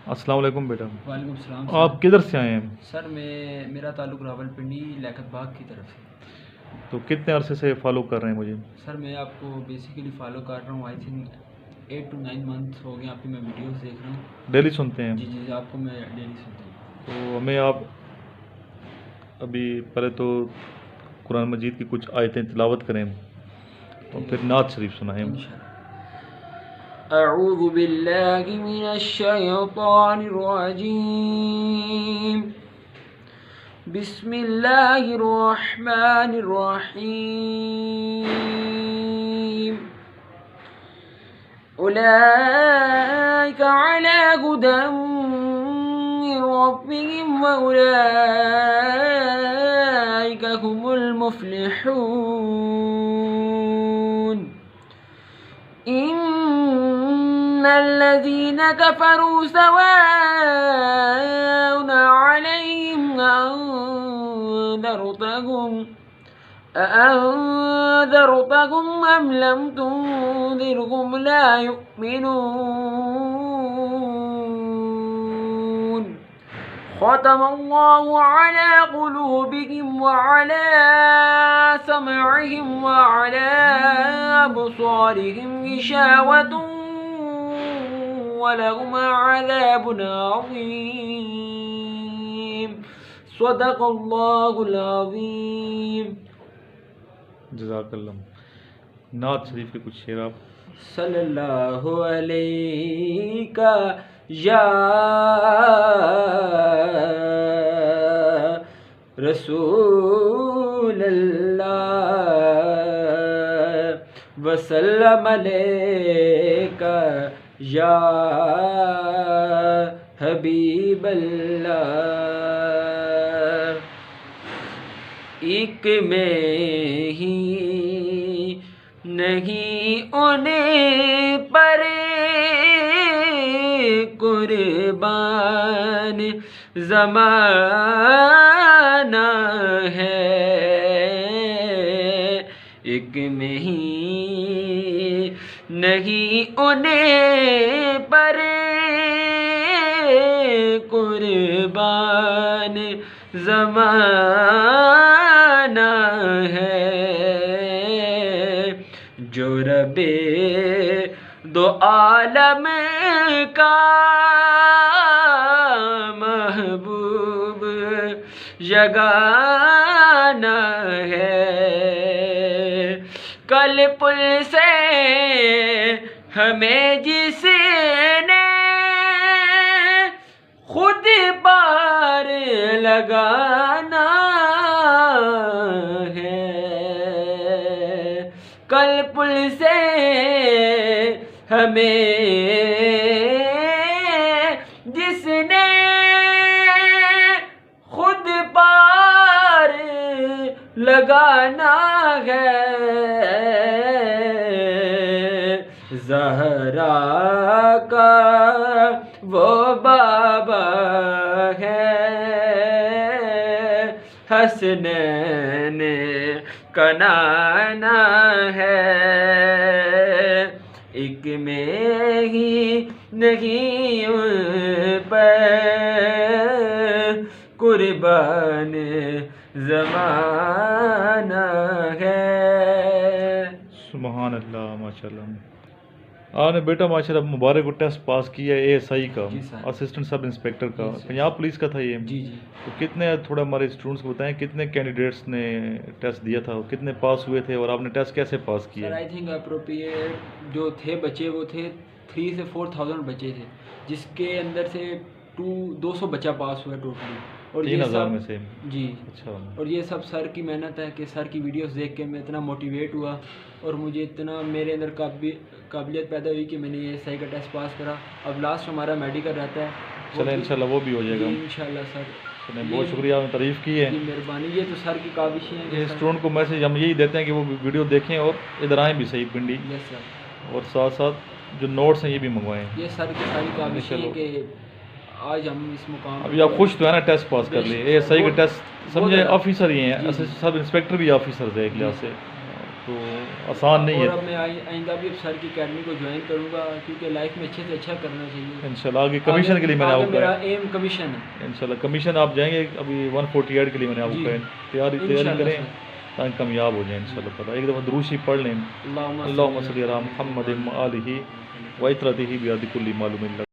السلام علیکم بیٹا. وعلیکم السلام آپ کدھر سے آئے ہیں؟ سر. میرا تعلق راولپنڈی لیاقت باغ کی طرف سے. تو کتنے عرصے سے فالو کر رہے ہیں مجھے؟ سر میں آپ کو بیسیکلی فالو کر رہا ہوں. آئی تھنک 8 to 9 منتھ ہو گئے آپ کی میں ویڈیوز دیکھ رہا ہوں. ڈیلی سنتے ہیں؟ جی آپ کو میں ڈیلی سنتا ہوں. تو ہمیں آپ ابھی پہلے تو قرآن مجید کی کچھ آیتیں تلاوت کریں اور پھر نعت شریف سنائیں. اعوذ باللہ من الشیطان الرجیم. بسم اللہ الرحمن الرحیم. اولئک علی ہدی من ربهم واولئک هم المفلحون. ان الذین کفروا سواء علیہم أأنذرتهم أم لم تنذرهم لا يؤمنون. ختم الله على قلوبهم وعلى سمعهم وعلى أبصارهم غشاوة ولهم عذاب عظيم. صدق اللہ العظیم. جزاک اللہ. نعت شریف کے کچھ شعر آپ. صلی اللہ علیہ یا رسول اللہ وسلم علیکہ یا حبیب اللہ. ایک میں ہی نہیں انہیں پر قربان زمانہ ہے. ایک میں ہی نہیں انہیں پر قربان زمانہ ہے. جو رب دو عالم کا محبوب یگانہ ہے. کل پل سے ہمیں جس نے خود پار لگانا ہے. کل پل سے ہمیں جس نے خود پار لگانا ہے. زہرا کا وہ بابا ہے حسنین کا نانا ہے. ایک میں ہی نہیں پر قربان زمانہ ہے. سبحان اللہ. ماشاء اللہ. آپ نے بیٹا ماشاء اللہ مبارک کو ٹیسٹ پاس کیا ہے ASI کا, اسسٹنٹ سب انسپیکٹر کا, پنجاب پولیس کا تھا یہ. جی تو کتنے, تھوڑا ہمارے اسٹوڈنٹس کو بتائیں کتنے کینڈیڈیٹس نے ٹیسٹ دیا تھا, کتنے پاس ہوئے تھے, اور آپ نے ٹیسٹ کیسے پاس کیا؟ سر آئی تھنک اپروپریٹ جو تھے بچے وہ تھے 3,000 سے 4,000 بچے تھے, جس کے اندر سے 200 بچہ پاس ہوا ٹوٹلی. اور 3,000 میں سے. جی. اچھا. اور یہ سب سر کی محنت ہے کہ سر کی ویڈیوز دیکھ کے میں اتنا موٹیویٹ ہوا اور مجھے اتنا میرے اندر قابلیت پیدا ہوئی کہ میں نے یہ ASI کا ٹیسٹ پاس کرا. اب لاسٹ ہمارا میڈیکل رہتا ہے. چلیں انشاءاللہ وہ بھی ہو جائے گا انشاءاللہ سر. بہت شکریہ, آپ نے تعریف کی ہے. مہربانی. یہ تو سر کی کاوشیں ہیں. اسٹوڈنٹ کو میسج ہم یہی دیتے ہیں کہ وہ ویڈیو دیکھیں اور ادھر آئیں بھی صحیح پنڈی. یس سر. اور ساتھ ساتھ جو نوٹس ہیں یہ بھی منگوائیں. یہ سر کی ساری کاوشیں ہیں کہ آج ہم اس مقام. ابھی آپ خوش تو ہے نا ٹیسٹ پاس کر لیے. ASI کا ٹیسٹ سمجھے آفیسر ہی ہیں, سب انسپیکٹر بھی آفیسر ہے ایک لحاظ سے. تو آسان نہیں اور ہے. اب میں آئندہ بھی اب سر کی اکیڈمی کو جوائن کروں گا کیونکہ لائف میں اچھے سے اچھا کرنا چاہیے. انشاءاللہ آگے کمیشن کے لیے میں نے آپ کو میرا ایم کمیشن ہے. انشاءاللہ کمیشن آپ جائیں گے ابھی 148 کے لیے میں نے آپ کو کہا تیاری کریں تاکہ کامیاب ہو جائیں انشاءاللہ تعالیٰ. ایک دفعہ دروشی پڑھ لیں. اللہم صلی علی محمد و آلہ و اطرتہ بیاد کل معلوم اللہ.